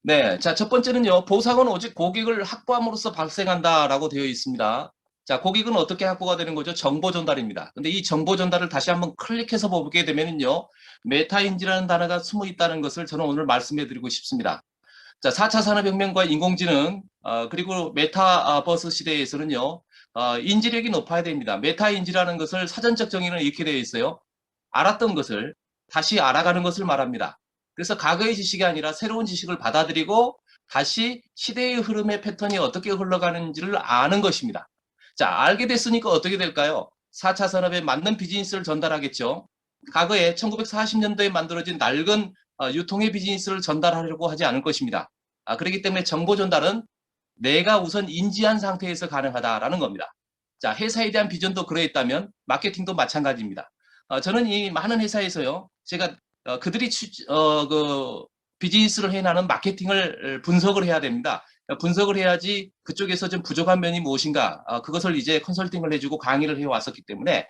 네, 자, 첫 번째는요, 보상은 오직 고객을 확보함으로써 발생한다라고 되어 있습니다. 자, 고객은 어떻게 확보가 되는 거죠? 정보 전달입니다. 근데 이 정보 전달을 다시 한번 클릭해서 보게 되면은요, 메타인지라는 단어가 숨어 있다는 것을 저는 오늘 말씀해 드리고 싶습니다. 자, 4차 산업혁명과 인공지능, 그리고 메타버스 시대에서는요, 인지력이 높아야 됩니다. 메타인지라는 것을 사전적 정의는 이렇게 되어 있어요. 알았던 것을 다시 알아가는 것을 말합니다. 그래서 과거의 지식이 아니라 새로운 지식을 받아들이고 다시 시대의 흐름의 패턴이 어떻게 흘러가는지를 아는 것입니다. 자, 알게 됐으니까 어떻게 될까요? 4차 산업에 맞는 비즈니스를 전달하겠죠. 과거에 1940년도에 만들어진 낡은 유통의 비즈니스를 전달하려고 하지 않을 것입니다. 그렇기 때문에 정보 전달은 내가 우선 인지한 상태에서 가능하다라는 겁니다. 자, 회사에 대한 비전도 그러했다면 마케팅도 마찬가지입니다. 저는 이 많은 회사에서요, 제가 그들이 그 비즈니스를 해나가는 마케팅을 분석을 해야 됩니다. 분석을 해야지 그쪽에서 좀 부족한 면이 무엇인가, 그것을 이제 컨설팅을 해주고 강의를 해왔었기 때문에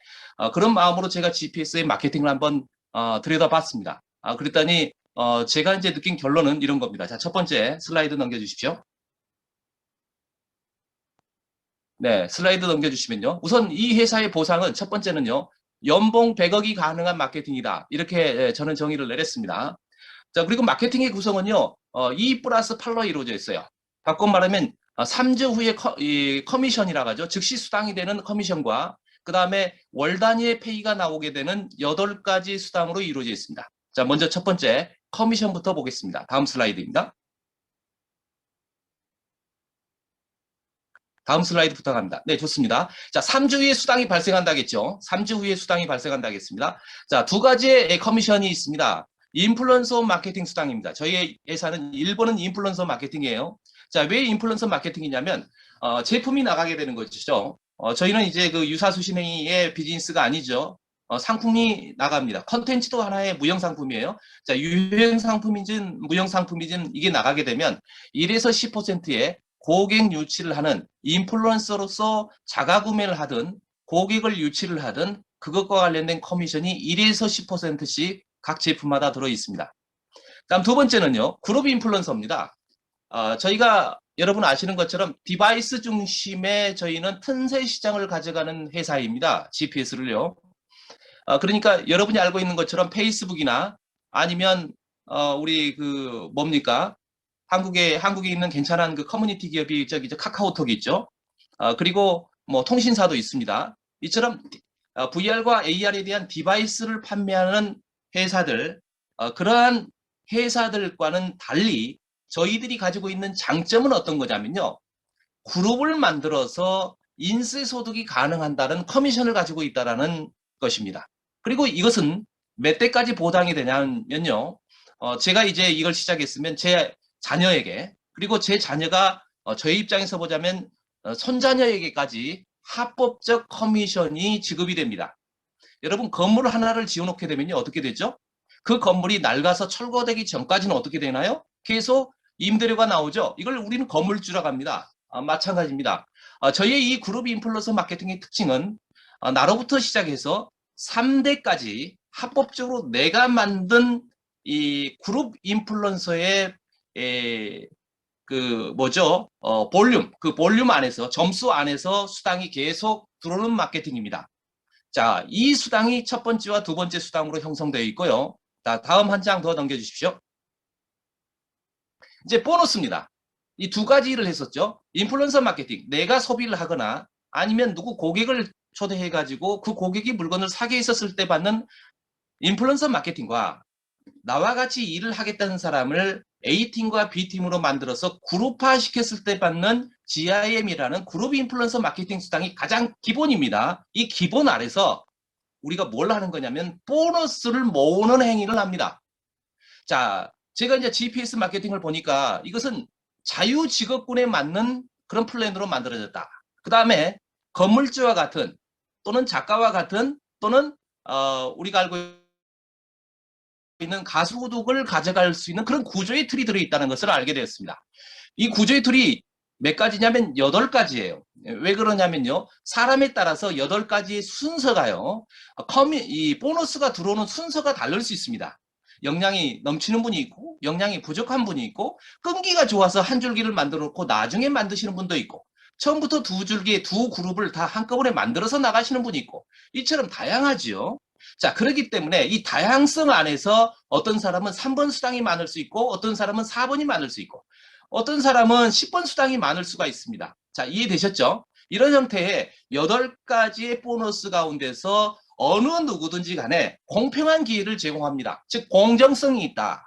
그런 마음으로 제가 GPS의 마케팅을 한번 들여다봤습니다. 그랬더니 제가 이제 느낀 결론은 이런 겁니다. 자, 첫 번째 슬라이드 넘겨주십시오. 네, 슬라이드 넘겨주시면요. 우선 이 회사의 보상은 첫 번째는요, 연봉 100억이 가능한 마케팅이다. 이렇게 저는 정의를 내렸습니다. 자, 그리고 마케팅의 구성은요, 2 플러스 8로 이루어져 있어요. 바꿔 말하면 3주 후에 커미션이라고 하죠. 즉시 수당이 되는 커미션과 그 다음에 월 단위의 페이가 나오게 되는 8가지 수당으로 이루어져 있습니다. 자, 먼저 첫 번째 커미션부터 보겠습니다. 다음 슬라이드입니다. 다음 슬라이드 부탁합니다. 네, 좋습니다. 자, 3주 후에 수당이 발생한다겠죠. 3주 후에 수당이 발생한다겠습니다. 자, 두 가지의 커미션이 있습니다. 인플루언서 마케팅 수당입니다. 저희 회사는 일본은 인플루언서 마케팅이에요. 자, 왜 인플루언서 마케팅이냐면 제품이 나가게 되는 것이죠. 저희는 이제 그 유사수신행위의 비즈니스가 아니죠. 상품이 나갑니다. 컨텐츠도 하나의 무형 상품이에요. 자, 유형 상품이든 무형 상품이든 이게 나가게 되면 1에서 10%의 고객 유치를 하는 인플루언서로서 자가 구매를 하든 고객을 유치를 하든 그것과 관련된 커미션이 1에서 10%씩 각 제품마다 들어 있습니다. 다음 두 번째는요, 그룹 인플루언서입니다. 저희가 여러분 아시는 것처럼 디바이스 중심의 저희는 틈새 시장을 가져가는 회사입니다. GPS를요. 그러니까 여러분이 알고 있는 것처럼 페이스북이나 아니면 우리 그 뭡니까? 한국에 있는 괜찮은 그 커뮤니티 기업이 저기 카카오톡이 있죠. 그리고 뭐 통신사도 있습니다. 이처럼 VR과 AR에 대한 디바이스를 판매하는 회사들, 그러한 회사들과는 달리 저희들이 가지고 있는 장점은 어떤 거냐면요. 그룹을 만들어서 인쇄소득이 가능한다는 커미션을 가지고 있다는 것입니다. 그리고 이것은 몇 대까지 보장이 되냐면요. 제가 이제 이걸 시작했으면 제 자녀에게, 그리고 제 자녀가 저희 입장에서 보자면 손자녀에게까지 합법적 커미션이 지급이 됩니다. 여러분, 건물 하나를 지어놓게 되면요, 어떻게 되죠? 그 건물이 낡아서 철거되기 전까지는 어떻게 되나요? 계속 임대료가 나오죠. 이걸 우리는 건물주라고 합니다. 마찬가지입니다. 저희의 이 그룹 인플루언서 마케팅의 특징은 나로부터 시작해서 3대까지 합법적으로 내가 만든 이 그룹 인플루언서의 그 뭐죠? 볼륨, 그 볼륨 안에서, 점수 안에서 수당이 계속 들어오는 마케팅입니다. 자, 이 수당이 첫 번째와 두 번째 수당으로 형성되어 있고요. 자, 다음 한 장 더 넘겨주십시오. 이제 보너스입니다. 이 두 가지를 했었죠. 인플루언서 마케팅, 내가 소비를 하거나 아니면 누구 고객을 초대해가지고 그 고객이 물건을 사게 있었을 때 받는 인플루언서 마케팅과 나와 같이 일을 하겠다는 사람을 A팀과 B팀으로 만들어서 그룹화 시켰을 때 받는 GIM이라는 그룹 인플루언서 마케팅 수당이 가장 기본입니다. 이 기본 아래서 우리가 뭘 하는 거냐면 보너스를 모으는 행위를 합니다. 자, 제가 이제 GPS 마케팅을 보니까 이것은 자유직업군에 맞는 그런 플랜으로 만들어졌다. 그 다음에 건물주와 같은 또는 작가와 같은 또는 우리가 알고 있는 가소득을 가져갈 수 있는 그런 구조의 틀이 들어있다는 것을 알게 되었습니다. 이 구조의 틀이 몇 가지냐면 8가지예요. 왜 그러냐면요. 사람에 따라서 8가지의 순서가요. 이 보너스가 들어오는 순서가 다를 수 있습니다. 역량이 넘치는 분이 있고 역량이 부족한 분이 있고 끈기가 좋아서 한 줄기를 만들어 놓고 나중에 만드시는 분도 있고 처음부터 두 줄기, 두 그룹을 다 한꺼번에 만들어서 나가시는 분이 있고 이처럼 다양하지요. 자, 그렇기 때문에 이 다양성 안에서 어떤 사람은 3번 수당이 많을 수 있고 어떤 사람은 4번이 많을 수 있고 어떤 사람은 10번 수당이 많을 수가 있습니다. 자, 이해되셨죠? 이런 형태의 8가지의 보너스 가운데서 어느 누구든지 간에 공평한 기회를 제공합니다. 즉 공정성이 있다.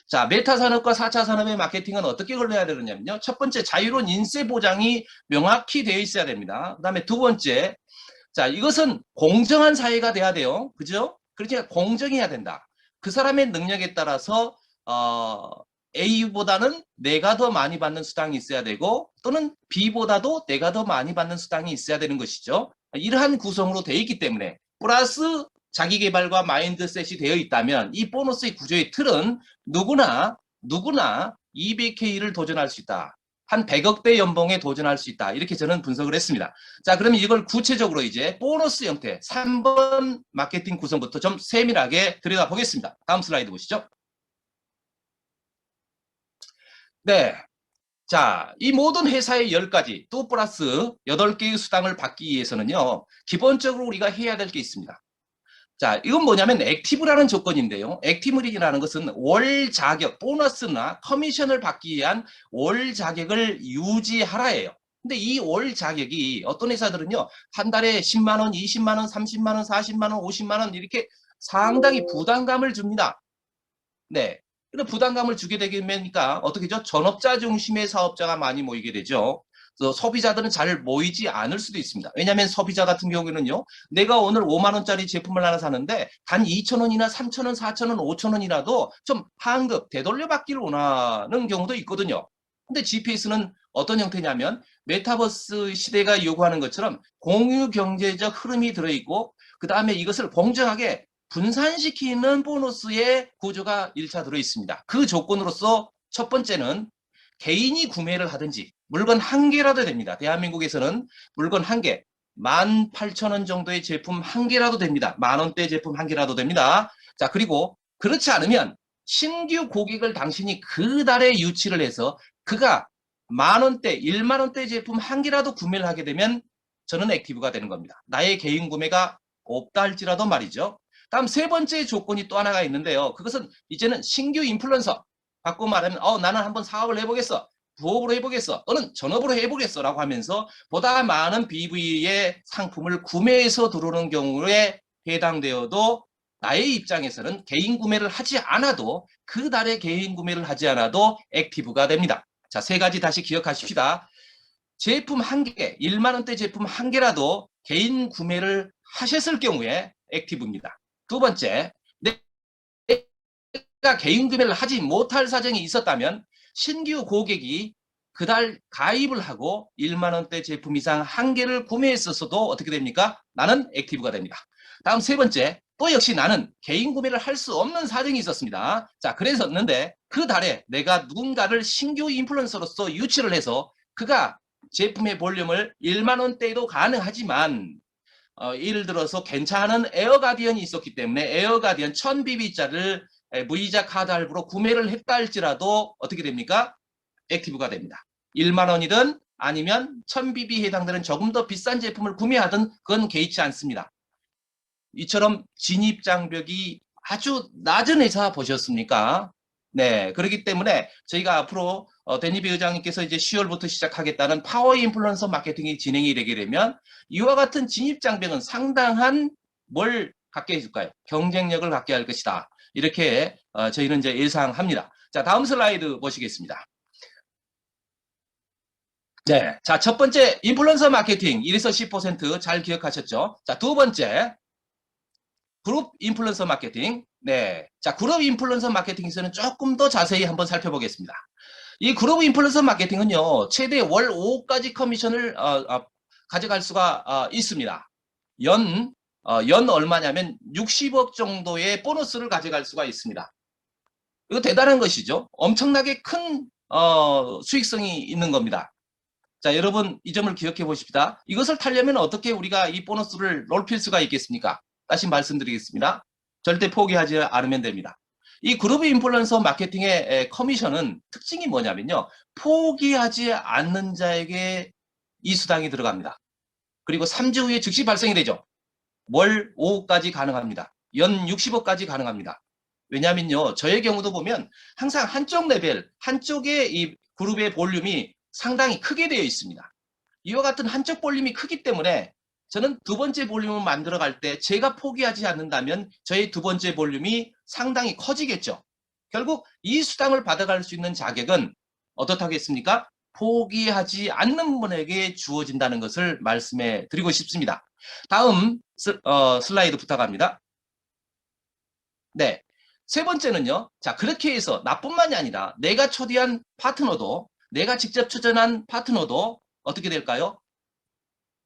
자, 메타 산업과 4차 산업의 마케팅은 어떻게 걸려야 되느냐면요. 첫 번째, 자유로운 인세 보장이 명확히 되어 있어야 됩니다. 그다음에 두 번째, 자, 이것은 공정한 사회가 돼야 돼요. 그죠? 그러니까 공정해야 된다. 그 사람의 능력에 따라서 A보다는 내가 더 많이 받는 수당이 있어야 되고 또는 B보다도 내가 더 많이 받는 수당이 있어야 되는 것이죠. 이러한 구성으로 되어 있기 때문에 플러스 자기개발과 마인드셋이 되어 있다면 이 보너스의 구조의 틀은 누구나 200K를 도전할 수 있다. 한 100억대 연봉에 도전할 수 있다. 이렇게 저는 분석을 했습니다. 자, 그러면 이걸 구체적으로 이제 보너스 형태 3번 마케팅 구성부터 좀 세밀하게 들여다보겠습니다. 다음 슬라이드 보시죠. 네. 자, 이 모든 회사의 10가지 또 플러스 8개의 수당을 받기 위해서는요. 기본적으로 우리가 해야 될 게 있습니다. 자, 이건 뭐냐면 액티브라는 조건인데요. 액티브리라는 것은 월 자격, 보너스나 커미션을 받기 위한 월 자격을 유지하라예요. 근데 이 월 자격이 어떤 회사들은요. 한 달에 10만 원, 20만 원, 30만 원, 40만 원, 50만 원 이렇게 상당히 부담감을 줍니다. 네. 그런 부담감을 주게 되니까 어떻게 죠? 전업자 중심의 사업자가 많이 모이게 되죠. 그래서 소비자들은 잘 모이지 않을 수도 있습니다. 왜냐하면 소비자 같은 경우에는요. 내가 오늘 5만 원짜리 제품을 하나 사는데 단 2천 원이나 3천 원, 4천 원, 5천 원이라도 좀 환급, 되돌려 받기를 원하는 경우도 있거든요. 근데 GPS는 어떤 형태냐면 메타버스 시대가 요구하는 것처럼 공유 경제적 흐름이 들어있고 그 다음에 이것을 공정하게 분산시키는 보너스의 구조가 1차 들어있습니다. 그 조건으로서 첫 번째는 개인이 구매를 하든지 물건 한 개라도 됩니다. 대한민국에서는 물건 한 개, 18,000원 정도의 제품 한 개라도 됩니다. 만원대 제품 한 개라도 됩니다. 자, 그리고 그렇지 않으면 신규 고객을 당신이 그 달에 유치를 해서 그가 만원대, 1만원대 제품 한 개라도 구매를 하게 되면 저는 액티브가 되는 겁니다. 나의 개인 구매가 없다 할지라도 말이죠. 다음 세 번째 조건이 또 하나가 있는데요. 그것은 이제는 신규 인플루언서. 바꿔 말하면 나는 한번 사업을 해보겠어. 부업으로 해보겠어. 또는 전업으로 해보겠어. 라고 하면서 보다 많은 BV의 상품을 구매해서 들어오는 경우에 해당되어도 나의 입장에서는 개인 구매를 하지 않아도 그 달에 개인 구매를 하지 않아도 액티브가 됩니다. 자, 세 가지 다시 기억하십시다. 제품 한 개, 1만 원대 제품 한 개라도 개인 구매를 하셨을 경우에 액티브입니다. 두 번째, 내가 개인 구매를 하지 못할 사정이 있었다면 신규 고객이 그달 가입을 하고 1만 원대 제품 이상 한 개를 구매했었어도 어떻게 됩니까? 나는 액티브가 됩니다. 다음 세 번째, 또 역시 나는 개인 구매를 할 수 없는 사정이 있었습니다. 자, 그랬었는데 그 달에 내가 누군가를 신규 인플루언서로서 유치를 해서 그가 제품의 볼륨을 1만 원대도 가능하지만 예를 들어서 괜찮은 에어가디언이 있었기 때문에 에어가디언 1000BB짜리를 무이자 카드 할부로 구매를 했다 할지라도 어떻게 됩니까? 액티브가 됩니다. 1만 원이든 아니면 1000BB에 해당되는 조금 더 비싼 제품을 구매하든 그건 개의치 않습니다. 이처럼 진입장벽이 아주 낮은 회사 보셨습니까? 네, 그렇기 때문에 저희가 앞으로 데니비 의장님께서 이제 10월부터 시작하겠다는 파워 인플루언서 마케팅이 진행이 되게 되면 이와 같은 진입장벽은 상당한 뭘 갖게 해줄까요? 경쟁력을 갖게 할 것이다. 이렇게 저희는 이제 예상합니다. 자, 다음 슬라이드 보시겠습니다. 네, 자, 첫 번째 인플루언서 마케팅 1에서 10% 기억하셨죠? 자, 두 번째 그룹 인플루언서 마케팅. 네. 자, 그룹 인플루언서 마케팅에서는 조금 더 자세히 한번 살펴보겠습니다. 이 그룹 인플루언서 마케팅은요, 최대 월 5까지 커미션을 가져갈 수가 있습니다. 연 얼마냐면 60억 정도의 보너스를 가져갈 수가 있습니다. 이거 대단한 것이죠. 엄청나게 큰 수익성이 있는 겁니다. 자, 여러분 이 점을 기억해 보십시다. 이것을 타려면 어떻게 우리가 이 보너스를 넓힐 수가 있겠습니까? 다시 말씀드리겠습니다. 절대 포기하지 않으면 됩니다. 이 그룹 인플루언서 마케팅의 커미션은 특징이 뭐냐면요. 포기하지 않는 자에게 이 수당이 들어갑니다. 그리고 3주 후에 즉시 발생이 되죠. 월 5억까지 가능합니다. 연 60억까지 가능합니다. 왜냐면요. 저의 경우도 보면 항상 한쪽 레벨, 한쪽의 이 그룹의 볼륨이 상당히 크게 되어 있습니다. 이와 같은 한쪽 볼륨이 크기 때문에 저는 두 번째 볼륨을 만들어 갈 때 제가 포기하지 않는다면 저의 두 번째 볼륨이 상당히 커지겠죠. 결국 이 수당을 받아갈 수 있는 자격은 어떻다겠습니까? 포기하지 않는 분에게 주어진다는 것을 말씀해 드리고 싶습니다. 다음 슬라이드 부탁합니다. 네. 세 번째는요. 자, 그렇게 해서 나뿐만이 아니라 내가 초대한 파트너도, 내가 직접 추천한 파트너도 어떻게 될까요?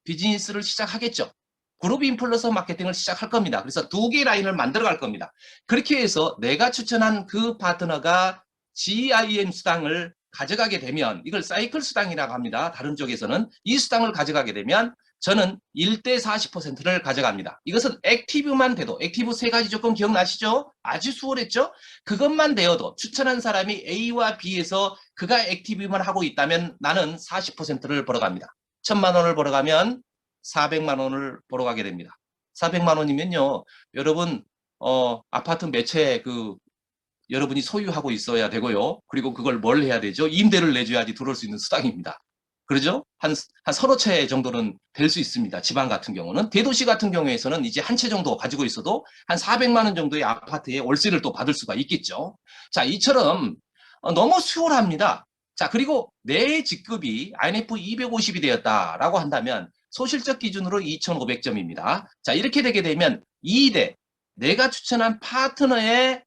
비즈니스를 시작하겠죠. 그룹 인플루언서 마케팅을 시작할 겁니다. 그래서 두 개의 라인을 만들어 갈 겁니다. 그렇게 해서 내가 추천한 그 파트너가 GIM 수당을 가져가게 되면, 이걸 사이클 수당이라고 합니다. 다른 쪽에서는 이 수당을 가져가게 되면 저는 1대 40%를 가져갑니다. 이것은 액티브만 돼도, 액티브 세 가지 조건 기억나시죠? 아주 수월했죠? 그것만 되어도 추천한 사람이 A와 B에서 그가 액티브만 하고 있다면 나는 40%를 벌어갑니다. 1,000만 원을 벌어가면 400만 원을 벌어가게 됩니다. 400만 원이면요. 여러분 아파트 몇 채 여러분이 소유하고 있어야 되고요. 그리고 그걸 뭘 해야 되죠? 임대를 내줘야지 들어올 수 있는 수당입니다. 그러죠? 한 서너 채 정도는 될 수 있습니다. 지방 같은 경우는. 대도시 같은 경우에서는 이제 한 채 정도 가지고 있어도 한 400만 원 정도의 아파트에 월세를 또 받을 수가 있겠죠. 자, 이처럼 너무 수월합니다. 자, 그리고 내 직급이 INF 250이 되었다라고 한다면 소실적 기준으로 2,500점입니다. 자, 이렇게 되게 되면 2대 내가 추천한 파트너의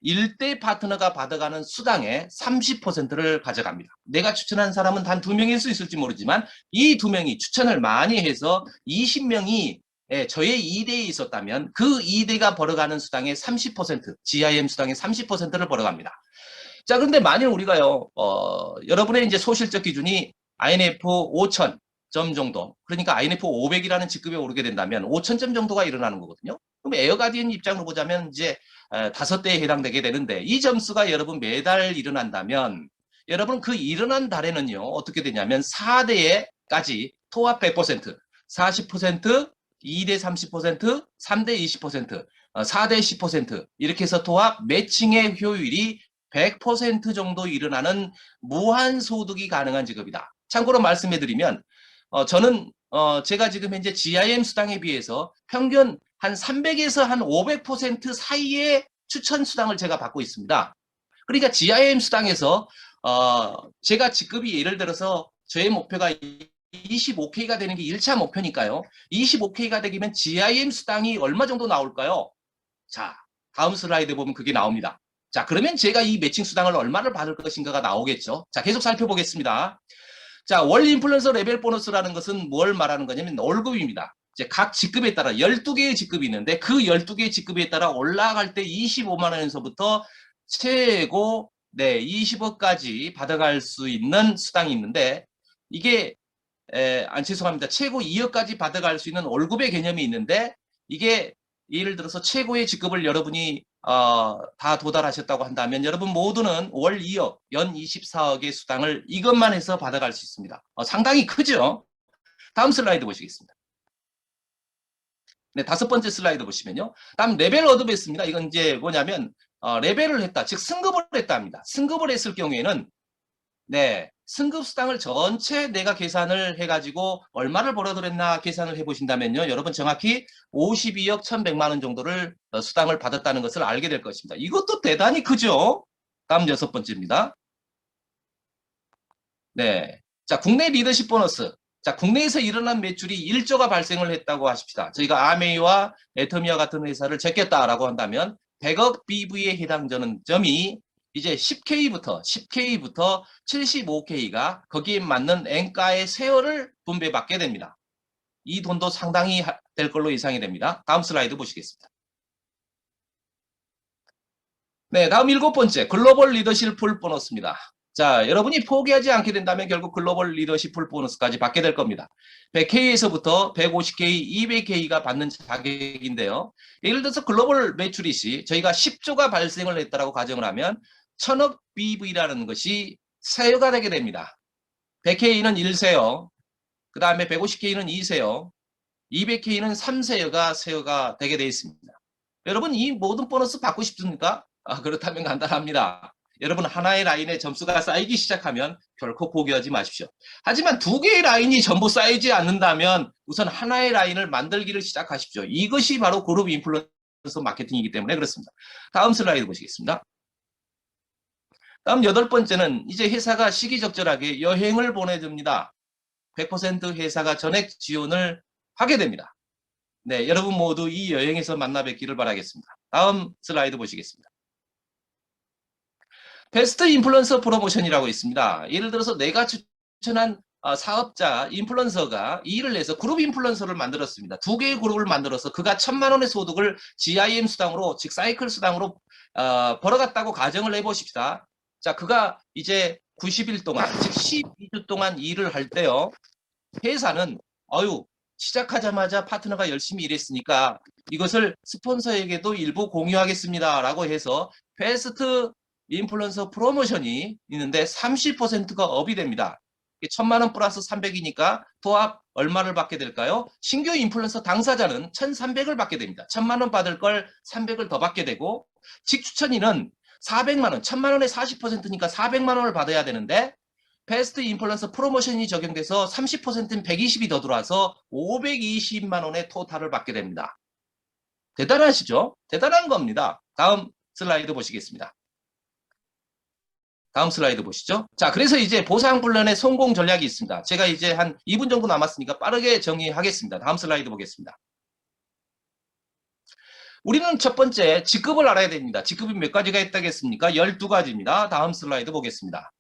1대 파트너가 받아가는 수당의 30%를 가져갑니다. 내가 추천한 사람은 단 2명일 수 있을지 모르지만 이 2명이 추천을 많이 해서 20명이 저의 2대에 있었다면 그 2대가 벌어가는 수당의 30%, GIM 수당의 30%를 벌어갑니다. 자, 그런데 만일 우리가요, 여러분의 이제 소실적 기준이 INF 5,000점 정도, 그러니까 INF 500이라는 직급에 오르게 된다면 5,000점 정도가 일어나는 거거든요. 그럼 에어가디언 입장으로 보자면 이제 5대에 해당되게 되는데 이 점수가 여러분 매달 일어난다면 여러분 그 일어난 달에는요, 어떻게 되냐면 4대에까지 토합 100%, 40%, 2대 30%, 3대 20%, 4대 10% 이렇게 해서 토합 매칭의 효율이 100% 정도 일어나는 무한 소득이 가능한 직업이다. 참고로 말씀해드리면 저는 제가 지금 현재 GIM 수당에 비해서 평균 한 300에서 한 500% 사이의 추천 수당을 제가 받고 있습니다. 그러니까 GIM 수당에서 제가 직급이 예를 들어서 저의 목표가 25K가 되는 게 1차 목표니까요. 25K가 되면 GIM 수당이 얼마 정도 나올까요? 자, 다음 슬라이드 보면 그게 나옵니다. 자, 그러면 제가 이 매칭 수당을 얼마를 받을 것인가가 나오겠죠. 자, 계속 살펴보겠습니다. 자, 월 인플루언서 레벨 보너스라는 것은 뭘 말하는 거냐면 월급입니다. 이제 각 직급에 따라 12개의 직급이 있는데 그 12개의 직급에 따라 올라갈 때 25만 원에서부터 최고 20억까지 받아갈 수 있는 수당이 있는데 이게 죄송합니다. 최고 2억까지 받아갈 수 있는 월급의 개념이 있는데 이게 예를 들어서 최고의 직급을 여러분이 다 도달하셨다고 한다면 여러분 모두는 월 2억, 연 24억의 수당을 이것만 해서 받아갈 수 있습니다. 상당히 크죠? 다음 슬라이드 보시겠습니다. 네, 5번째 슬라이드 보시면요. 다음 레벨 얻어냈습니다. 이건 이제 뭐냐면 레벨을 했다, 즉 승급을 했답니다. 승급을 했을 경우에는 승급 수당을 전체 내가 계산을 해가지고 얼마를 벌어들였나 계산을 해보신다면요. 여러분 정확히 52억 1,100만 원 정도를 수당을 받았다는 것을 알게 될 것입니다. 이것도 대단히 크죠? 다음 6번째입니다. 네. 자, 국내 리더십 보너스. 자, 국내에서 일어난 매출이 1조가 발생을 했다고 하십시다. 저희가 아메이와 애터미와 같은 회사를 제꼈다라고 한다면 100억 BV에 해당되는 점이 이제 10K부터 75K가 거기에 맞는 엔가의 세월을 분배받게 됩니다. 이 돈도 상당히 될 걸로 예상이 됩니다. 다음 슬라이드 보시겠습니다. 네, 다음 7번째 글로벌 리더십 풀 보너스입니다. 자, 여러분이 포기하지 않게 된다면 결국 글로벌 리더십 풀 보너스까지 받게 될 겁니다. 100K에서부터 150K, 200K가 받는 자격인데요. 예를 들어서 글로벌 매출이 시 저희가 10조가 발생을 했다라고 가정을 하면 1000억 BV라는 것이 세요가 되게 됩니다. 100K는 1세요. 그 다음에 150K는 2세요. 200K는 3세요가 세요가 되게 되어 있습니다. 여러분 이 모든 보너스 받고 싶습니까? 그렇다면 간단합니다. 여러분 하나의 라인에 점수가 쌓이기 시작하면 결코 포기하지 마십시오. 하지만 두 개의 라인이 전부 쌓이지 않는다면 우선 하나의 라인을 만들기를 시작하십시오. 이것이 바로 그룹 인플루언서 마케팅이기 때문에 그렇습니다. 다음 슬라이드 보시겠습니다. 다음 8번째는 이제 회사가 시기적절하게 여행을 보내줍니다. 100% 회사가 전액 지원을 하게 됩니다. 네, 여러분 모두 이 여행에서 만나 뵙기를 바라겠습니다. 다음 슬라이드 보시겠습니다. 베스트 인플루언서 프로모션이라고 있습니다. 예를 들어서 내가 추천한 사업자 인플루언서가 일을 내서 그룹 인플루언서를 만들었습니다. 두 개의 그룹을 만들어서 그가 1000만 원의 소득을 GIM 수당으로 즉 사이클 수당으로 벌어갔다고 가정을 해보십시다. 자, 그가 이제 90일 동안 즉 12주 동안 일을 할 때요. 회사는 시작하자마자 파트너가 열심히 일했으니까 이것을 스폰서에게도 일부 공유하겠습니다 라고 해서 베스트 인플루언서 프로모션이 있는데 30%가 업이 됩니다. 1000만 원 플러스 300이니까 도합 얼마를 받게 될까요? 신규 인플루언서 당사자는 1300을 받게 됩니다. 1000만 원 받을 걸 300을 더 받게 되고 직추천인은 400만 원, 1000만 원의 40%니까 400만 원을 받아야 되는데 베스트 인플루언서 프로모션이 적용돼서 30%는 120이 더 들어와서 520만 원의 토탈을 받게 됩니다. 대단하시죠? 대단한 겁니다. 다음 슬라이드 보시겠습니다. 다음 슬라이드 보시죠. 자, 그래서 이제 보상훈련의 성공 전략이 있습니다. 제가 이제 한 2분 정도 남았으니까 빠르게 정리하겠습니다. 다음 슬라이드 보겠습니다. 우리는 첫 번째 직급을 알아야 됩니다. 직급이 몇 가지가 있다겠습니까? 12가지입니다. 다음 슬라이드 보겠습니다.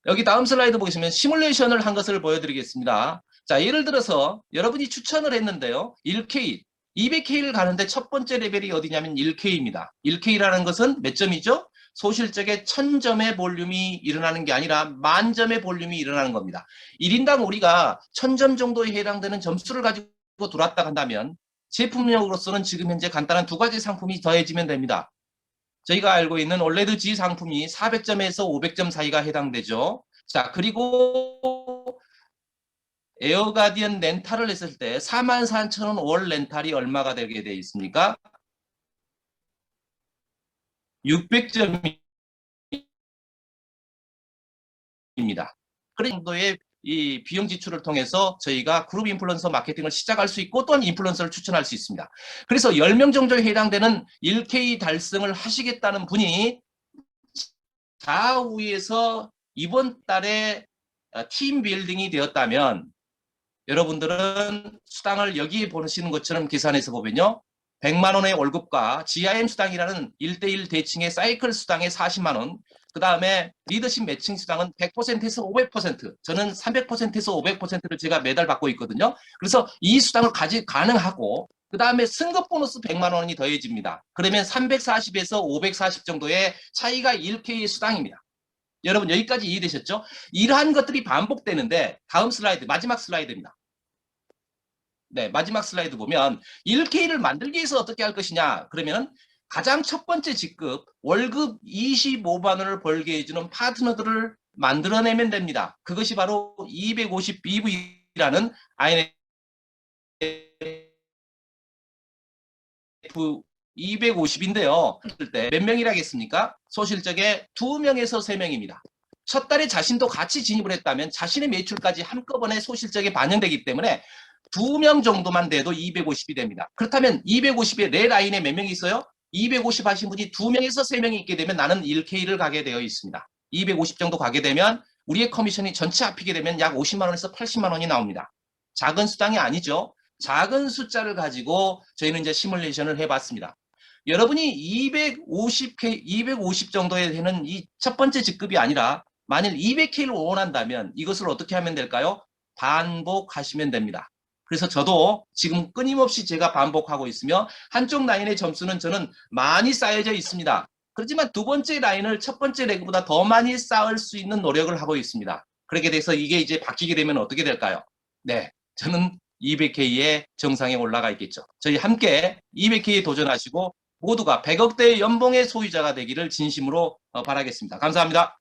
여기 다음 슬라이드 보시면 시뮬레이션을 한 것을 보여드리겠습니다. 자, 예를 들어서 여러분이 추천을 했는데요. 1K, 200K를 가는데 첫 번째 레벨이 어디냐면 1K입니다. 1K라는 것은 몇 점이죠? 소실적의 1000점의 볼륨이 일어나는 게 아니라 10,000점의 볼륨이 일어나는 겁니다. 1인당 우리가 1000점 정도에 해당되는 점수를 가지고 들어왔다 한다면 제품력으로서는 지금 현재 간단한 두 가지 상품이 더해지면 됩니다. 저희가 알고 있는 올레드 G 상품이 400점에서 500점 사이가 해당되죠. 자, 그리고 에어가디언 렌탈을 했을 때 44,000원 월 렌탈이 얼마가 되게 되어 있습니까? 600점입니다. 그런 정도의 이 비용 지출을 통해서 저희가 그룹 인플루언서 마케팅을 시작할 수 있고 또한 인플루언서를 추천할 수 있습니다. 그래서 10명 정도에 해당되는 1K 달성을 하시겠다는 분이 좌우에서 이번 달에 팀 빌딩이 되었다면 여러분들은 수당을 여기에 보시는 것처럼 계산해서 보면요. 100만 원의 월급과 GIM 수당이라는 1대1 대칭의 사이클 수당의 40만 원, 그 다음에 리더십 매칭 수당은 100%에서 500%, 저는 300%에서 500%를 제가 매달 받고 있거든요. 그래서 이 수당을 가능하고 그 다음에 승급 보너스 100만 원이 더해집니다. 그러면 340에서 540 정도의 차이가 1K의 수당입니다. 여러분 여기까지 이해되셨죠? 이러한 것들이 반복되는데 다음 슬라이드, 마지막 슬라이드입니다. 네, 마지막 슬라이드 보면 1K를 만들기 위해서 어떻게 할 것이냐 그러면 가장 첫 번째 직급 월급 25만 원을 벌게 해주는 파트너들을 만들어내면 됩니다. 그것이 바로 250BV라는 INF 250인데요. 몇 명이라겠습니까? 소실적에 2명에서 3명입니다. 첫 달에 자신도 같이 진입을 했다면 자신의 매출까지 한꺼번에 소실적에 반영되기 때문에 2명 정도만 돼도 250이 됩니다. 그렇다면 250에 내 라인에 몇 명이 있어요? 250 하신 분이 2명에서 3명이 있게 되면 나는 1K를 가게 되어 있습니다. 250 정도 가게 되면 우리의 커미션이 전체 합히게 되면 약 50만 원에서 80만 원이 나옵니다. 작은 수당이 아니죠. 작은 숫자를 가지고 저희는 이제 시뮬레이션을 해봤습니다. 여러분이 250 정도에 되는 이 첫 번째 직급이 아니라 만일 200K를 원한다면 이것을 어떻게 하면 될까요? 반복하시면 됩니다. 그래서 저도 지금 끊임없이 제가 반복하고 있으며 한쪽 라인의 점수는 저는 많이 쌓여져 있습니다. 그렇지만 두 번째 라인을 첫 번째 레그보다 더 많이 쌓을 수 있는 노력을 하고 있습니다. 그렇게 돼서 이게 이제 바뀌게 되면 어떻게 될까요? 네, 저는 200K의 정상에 올라가 있겠죠. 저희 함께 200K에 도전하시고 모두가 100억대 연봉의 소유자가 되기를 진심으로 바라겠습니다. 감사합니다.